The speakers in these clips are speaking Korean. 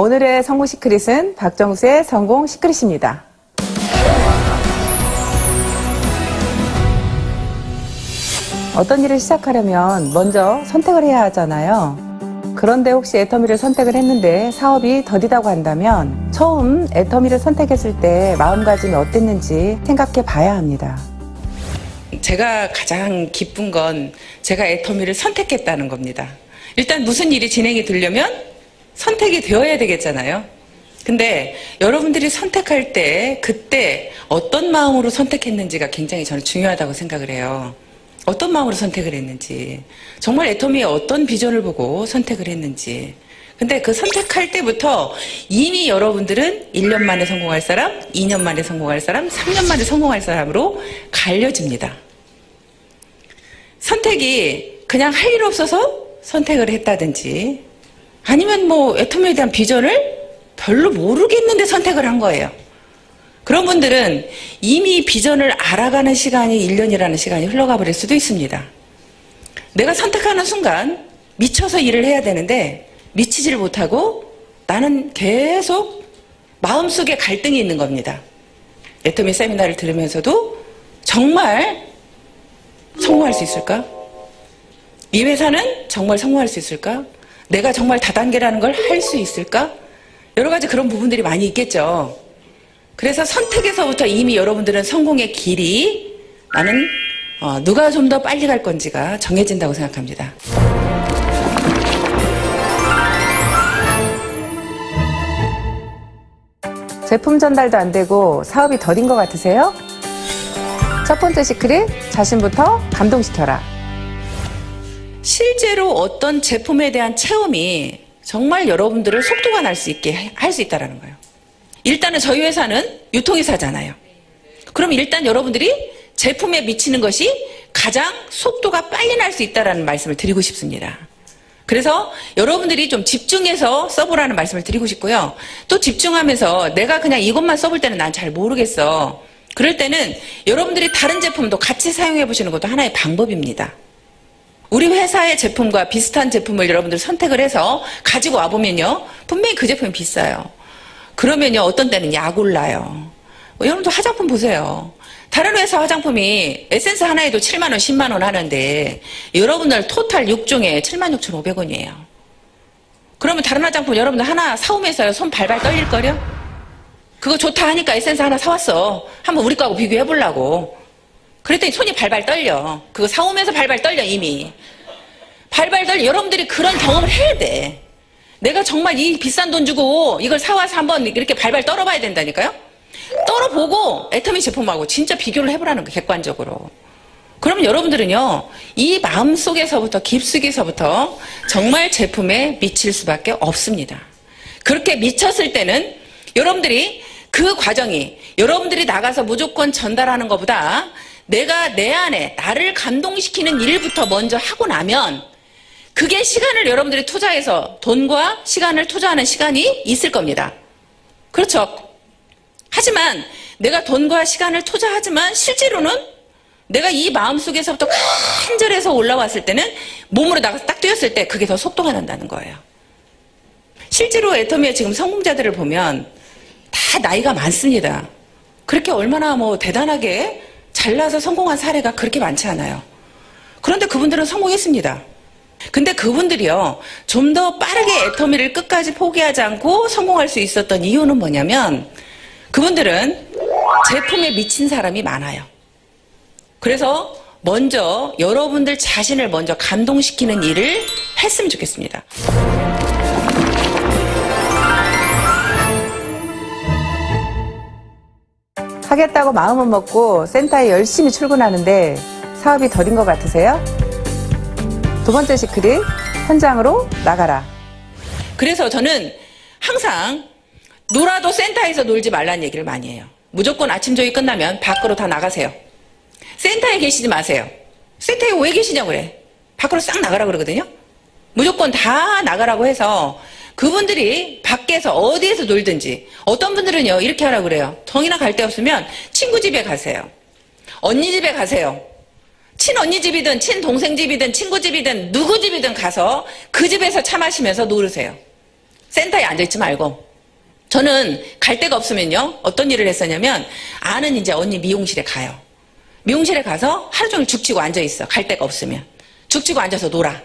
오늘의 성공 시크릿은 박정수의 성공 시크릿입니다. 어떤 일을 시작하려면 먼저 선택을 해야 하잖아요. 그런데 혹시 애터미를 선택을 했는데 사업이 더디다고 한다면 처음 애터미를 선택했을 때 마음가짐이 어땠는지 생각해 봐야 합니다. 제가 가장 기쁜 건 제가 애터미를 선택했다는 겁니다. 일단 무슨 일이 진행이 되려면 선택이 되어야 되겠잖아요. 근데 여러분들이 선택할 때 그때 어떤 마음으로 선택했는지가 굉장히 저는 중요하다고 생각을 해요. 어떤 마음으로 선택을 했는지, 정말 애터미의 어떤 비전을 보고 선택을 했는지. 근데 그 선택할 때부터 이미 여러분들은 1년 만에 성공할 사람, 2년 만에 성공할 사람, 3년 만에 성공할 사람으로 갈려집니다. 선택이 그냥 할 일 없어서 선택을 했다든지 아니면 뭐 애터미에 대한 비전을 별로 모르겠는데 선택을 한 거예요. 그런 분들은 이미 비전을 알아가는 시간이 1년이라는 시간이 흘러가 버릴 수도 있습니다. 내가 선택하는 순간 미쳐서 일을 해야 되는데 미치지를 못하고 나는 계속 마음속에 갈등이 있는 겁니다. 애터미 세미나를 들으면서도 정말 성공할 수 있을까? 이 회사는 정말 성공할 수 있을까? 내가 정말 다단계라는 걸 할 수 있을까? 여러 가지 그런 부분들이 많이 있겠죠. 그래서 선택에서부터 이미 여러분들은 성공의 길이 나는 누가 좀 더 빨리 갈 건지가 정해진다고 생각합니다. 제품 전달도 안 되고 사업이 더딘 것 같으세요? 첫 번째 시크릿, 자신부터 감동시켜라. 실제로 어떤 제품에 대한 체험이 정말 여러분들을 속도가 날 수 있게 할 수 있다는 거예요. 일단은 저희 회사는 유통회사잖아요. 그럼 일단 여러분들이 제품에 미치는 것이 가장 속도가 빨리 날 수 있다는 말씀을 드리고 싶습니다. 그래서 여러분들이 좀 집중해서 써보라는 말씀을 드리고 싶고요. 또 집중하면서 내가 그냥 이것만 써볼 때는 난 잘 모르겠어. 그럴 때는 여러분들이 다른 제품도 같이 사용해 보시는 것도 하나의 방법입니다. 우리 회사의 제품과 비슷한 제품을 여러분들 선택을 해서 가지고 와보면요. 분명히 그 제품이 비싸요. 그러면요. 어떤 때는 약 올라요. 여러분도 화장품 보세요. 다른 회사 화장품이 에센스 하나에도 7만 원, 10만 원 하는데 여러분들 토탈 6종에 76,500원이에요. 그러면 다른 화장품 여러분들 하나 사오면서 손 발발 떨릴걸요? 그거 좋다 하니까 에센스 하나 사왔어. 한번 우리 거하고 비교해보려고. 그랬더니 손이 발발 떨려. 그거 사오면서 발발 떨려 이미. 발발 떨려. 여러분들이 그런 경험을 해야 돼. 내가 정말 이 비싼 돈 주고 이걸 사와서 한번 이렇게 발발 떨어봐야 된다니까요. 떨어보고 애터미 제품하고 진짜 비교를 해보라는 거예요. 객관적으로. 그러면 여러분들은요. 이 마음속에서부터 깊숙이서부터 정말 제품에 미칠 수밖에 없습니다. 그렇게 미쳤을 때는 여러분들이 그 과정이 여러분들이 나가서 무조건 전달하는 것보다 내가 내 안에 나를 감동시키는 일부터 먼저 하고 나면 그게 시간을 여러분들이 투자해서 돈과 시간을 투자하는 시간이 있을 겁니다. 그렇죠. 하지만 내가 돈과 시간을 투자하지만 실제로는 내가 이 마음속에서부터 간절해서 올라왔을 때는 몸으로 나가서 딱 뛰었을 때 그게 더 속도가 난다는 거예요. 실제로 애터미의 지금 성공자들을 보면 다 나이가 많습니다. 그렇게 얼마나 뭐 대단하게 잘나서 성공한 사례가 그렇게 많지 않아요. 그런데 그분들은 성공했습니다. 근데 그분들이요. 좀 더 빠르게 애터미를 끝까지 포기하지 않고 성공할 수 있었던 이유는 뭐냐면 그분들은 제품에 미친 사람이 많아요. 그래서 먼저 여러분들 자신을 먼저 감동시키는 일을 했으면 좋겠습니다. 하겠다고 마음은 먹고 센터에 열심히 출근하는데 사업이 더딘 것 같으세요? 두 번째 시크릿, 현장으로 나가라. 그래서 저는 항상 놀아도 센터에서 놀지 말라는 얘기를 많이 해요. 무조건 아침 조회 끝나면 밖으로 다 나가세요. 센터에 계시지 마세요. 센터에 왜 계시냐고 그래. 밖으로 싹 나가라 그러거든요. 무조건 다 나가라고 해서 그분들이 밖에서 어디에서 놀든지 어떤 분들은요 이렇게 하라고 그래요. 정이나 갈 데 없으면 친구 집에 가세요. 언니 집에 가세요. 친언니 집이든 친동생 집이든 친구 집이든 누구 집이든 가서 그 집에서 차 마시면서 놀으세요. 센터에 앉아있지 말고. 저는 갈 데가 없으면요. 어떤 일을 했었냐면 아는 이제 언니 미용실에 가요. 미용실에 가서 하루 종일 죽치고 앉아있어. 갈 데가 없으면. 죽치고 앉아서 놀아.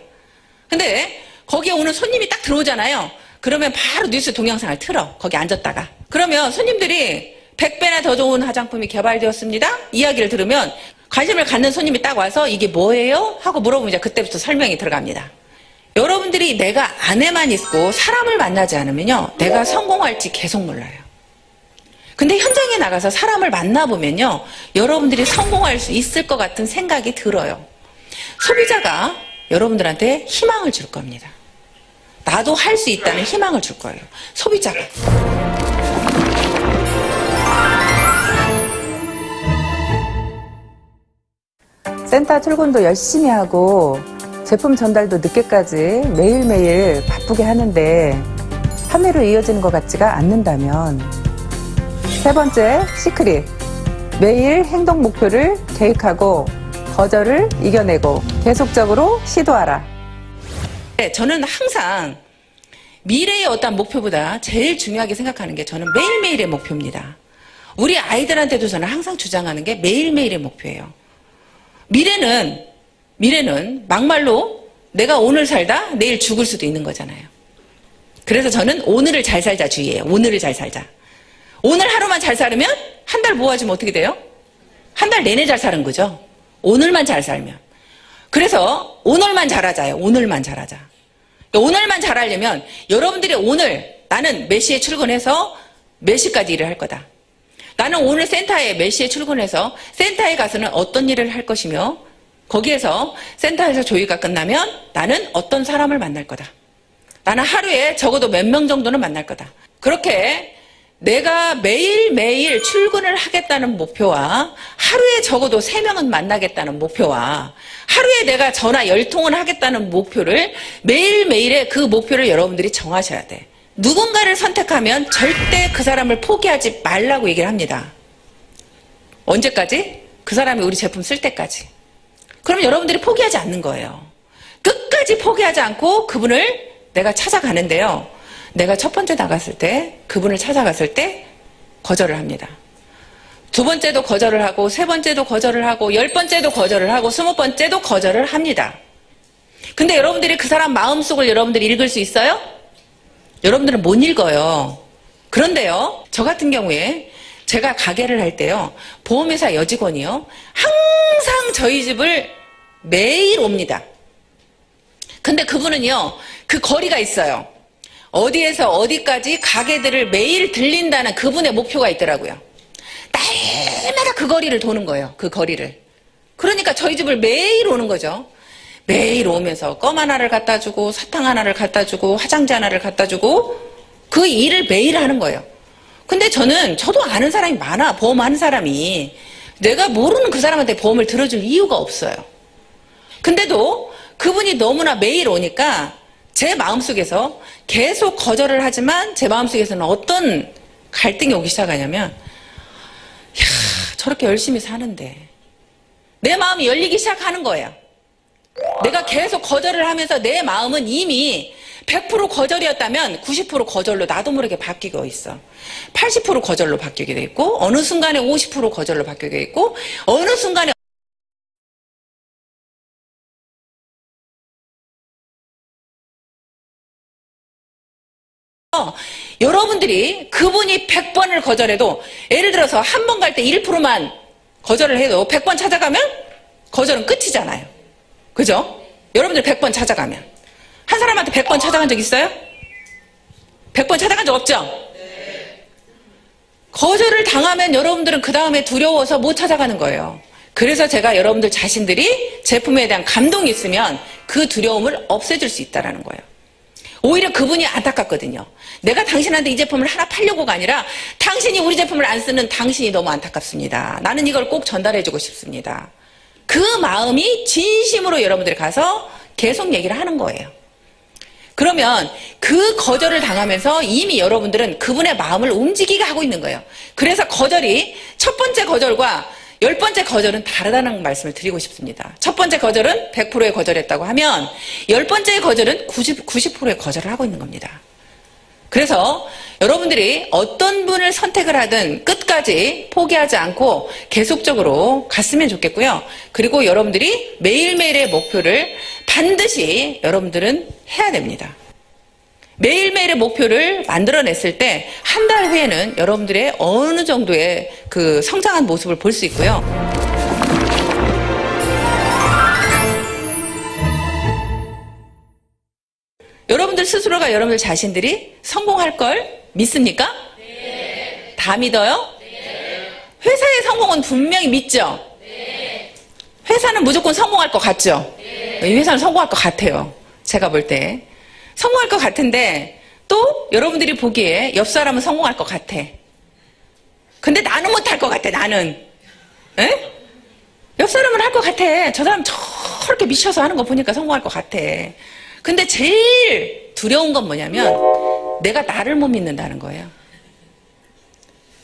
근데 거기에 오는 손님이 딱 들어오잖아요. 그러면 바로 뉴스 동영상을 틀어. 거기 앉았다가. 그러면 손님들이 100배나 더 좋은 화장품이 개발되었습니다. 이야기를 들으면 관심을 갖는 손님이 딱 와서 이게 뭐예요? 하고 물어보면 이제 그때부터 설명이 들어갑니다. 여러분들이 내가 안에만 있고 사람을 만나지 않으면요. 내가 성공할지 계속 몰라요. 근데 현장에 나가서 사람을 만나보면요. 여러분들이 성공할 수 있을 것 같은 생각이 들어요. 소비자가 여러분들한테 희망을 줄 겁니다. 나도 할 수 있다는 희망을 줄 거예요. 소비자가. 센터 출근도 열심히 하고 제품 전달도 늦게까지 매일매일 바쁘게 하는데 판매로 이어지는 것 같지가 않는다면, 세 번째 시크릿, 매일 행동 목표를 계획하고 거절을 이겨내고 계속적으로 시도하라. 네, 저는 항상 미래의 어떤 목표보다 제일 중요하게 생각하는 게 저는 매일매일의 목표입니다. 우리 아이들한테도 저는 항상 주장하는 게 매일매일의 목표예요. 미래는 막말로 내가 오늘 살다 내일 죽을 수도 있는 거잖아요. 그래서 저는 오늘을 잘 살자 주의예요. 오늘을 잘 살자. 오늘 하루만 잘 살면 한 달 모아지면 어떻게 돼요? 한 달 내내 잘 사는 거죠. 오늘만 잘 살면. 그래서 오늘만 잘하자요. 오늘만 잘하자. 오늘만 잘하려면 여러분들이 오늘 나는 몇 시에 출근해서 몇 시까지 일을 할 거다. 나는 오늘 센터에 몇 시에 출근해서 센터에 가서는 어떤 일을 할 것이며 거기에서 센터에서 조회가 끝나면 나는 어떤 사람을 만날 거다. 나는 하루에 적어도 몇 명 정도는 만날 거다. 그렇게 내가 매일매일 출근을 하겠다는 목표와 하루에 적어도 3명은 만나겠다는 목표와 하루에 내가 전화 10통을 하겠다는 목표를 매일매일의 그 목표를 여러분들이 정하셔야 돼. 누군가를 선택하면 절대 그 사람을 포기하지 말라고 얘기를 합니다. 언제까지? 그 사람이 우리 제품 쓸 때까지. 그럼 여러분들이 포기하지 않는 거예요. 끝까지 포기하지 않고 그분을 내가 찾아가는데요. 내가 첫 번째 나갔을 때 그분을 찾아갔을 때 거절을 합니다. 두 번째도 거절을 하고 세 번째도 거절을 하고 10번째도 거절을 하고 20번째도 거절을 합니다. 근데 여러분들이 그 사람 마음속을 여러분들이 읽을 수 있어요? 여러분들은 못 읽어요. 그런데요, 저 같은 경우에 제가 가게를 할 때요, 보험회사 여직원이요, 항상 저희 집을 매일 옵니다. 근데 그분은요, 그 거리가 있어요. 어디에서 어디까지 가게들을 매일 들린다는 그분의 목표가 있더라고요. 날마다 그 거리를 도는 거예요. 그 거리를. 그러니까 저희 집을 매일 오는 거죠. 매일 오면서 껌 하나를 갖다 주고 사탕 하나를 갖다 주고 화장지 하나를 갖다 주고 그 일을 매일 하는 거예요. 근데 저도 아는 사람이 많아. 보험하는 사람이. 내가 모르는 그 사람한테 보험을 들어줄 이유가 없어요. 근데도 그분이 너무나 매일 오니까 제 마음속에서 계속 거절을 하지만 제 마음속에서는 어떤 갈등이 오기 시작하냐면, 이야, 저렇게 열심히 사는데 내 마음이 열리기 시작하는 거예요. 내가 계속 거절을 하면서 내 마음은 이미 100% 거절이었다면 90% 거절로 나도 모르게 바뀌고 있어. 80% 거절로 바뀌게 돼 있고 어느 순간에 50% 거절로 바뀌게 돼 있고 어느 순간에 여러분들이 그분이 100번을 거절해도, 예를 들어서 한 번 갈 때 1%만 거절을 해도 100번 찾아가면 거절은 끝이잖아요. 그죠? 여러분들 100번 찾아가면. 한 사람한테 100번 찾아간 적 있어요? 100번 찾아간 적 없죠? 네. 거절을 당하면 여러분들은 그 다음에 두려워서 못 찾아가는 거예요. 그래서 제가 여러분들 자신들이 제품에 대한 감동이 있으면 그 두려움을 없애줄 수 있다는 거예요. 오히려 그분이 안타깝거든요. 내가 당신한테 이 제품을 하나 팔려고가 아니라 당신이 우리 제품을 안 쓰는 당신이 너무 안타깝습니다. 나는 이걸 꼭 전달해주고 싶습니다. 그 마음이 진심으로 여러분들이 가서 계속 얘기를 하는 거예요. 그러면 그 거절을 당하면서 이미 여러분들은 그분의 마음을 움직이게 하고 있는 거예요. 그래서 거절이 첫 번째 거절과 10번째 거절은 다르다는 말씀을 드리고 싶습니다. 첫 번째 거절은 100%의 거절했다고 하면 10번째의 거절은 90%의 거절을 하고 있는 겁니다. 그래서 여러분들이 어떤 분을 선택을 하든 끝까지 포기하지 않고 계속적으로 갔으면 좋겠고요. 그리고 여러분들이 매일매일의 목표를 반드시 여러분들은 해야 됩니다. 매일매일의 목표를 만들어냈을 때 한 달 후에는 여러분들의 어느 정도의 그 성장한 모습을 볼 수 있고요. 여러분들 스스로가 여러분들 자신들이 성공할 걸 믿습니까? 네. 다 믿어요? 네. 회사의 성공은 분명히 믿죠? 네. 회사는 무조건 성공할 것 같죠? 네. 이 회사는 성공할 것 같아요. 제가 볼 때. 성공할 것 같은데 또 여러분들이 보기에 옆 사람은 성공할 것 같아. 근데 나는 못할 것 같아, 나는. 에? 옆 사람은 할 것 같아. 저 사람 저렇게 미쳐서 하는 거 보니까 성공할 것 같아. 근데 제일 두려운 건 뭐냐면 내가 나를 못 믿는다는 거예요.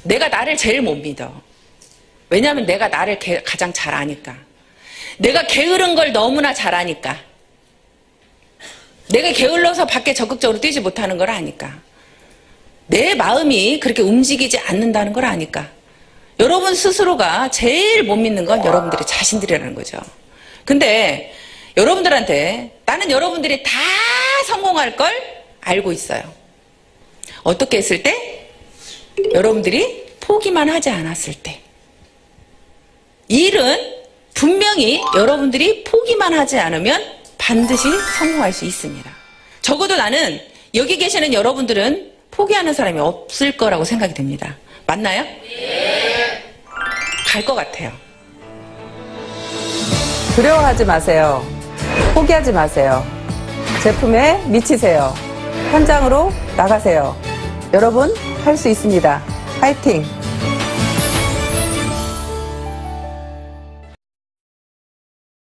내가 나를 제일 못 믿어. 왜냐하면 내가 나를 가장 잘 아니까. 내가 게으른 걸 너무나 잘 아니까. 내가 게을러서 밖에 적극적으로 뛰지 못하는 걸 아니까. 내 마음이 그렇게 움직이지 않는다는 걸 아니까. 여러분 스스로가 제일 못 믿는 건 여러분들의 자신들이라는 거죠. 근데 여러분들한테 나는 여러분들이 다 성공할 걸 알고 있어요. 어떻게 했을 때? 여러분들이 포기만 하지 않았을 때. 이 일은 분명히 여러분들이 포기만 하지 않으면 반드시 성공할 수 있습니다. 적어도 나는 여기 계시는 여러분들은 포기하는 사람이 없을 거라고 생각이 됩니다. 맞나요? 네. 갈 것 같아요. 두려워하지 마세요. 포기하지 마세요. 제품에 미치세요. 현장으로 나가세요. 여러분, 할 수 있습니다. 파이팅!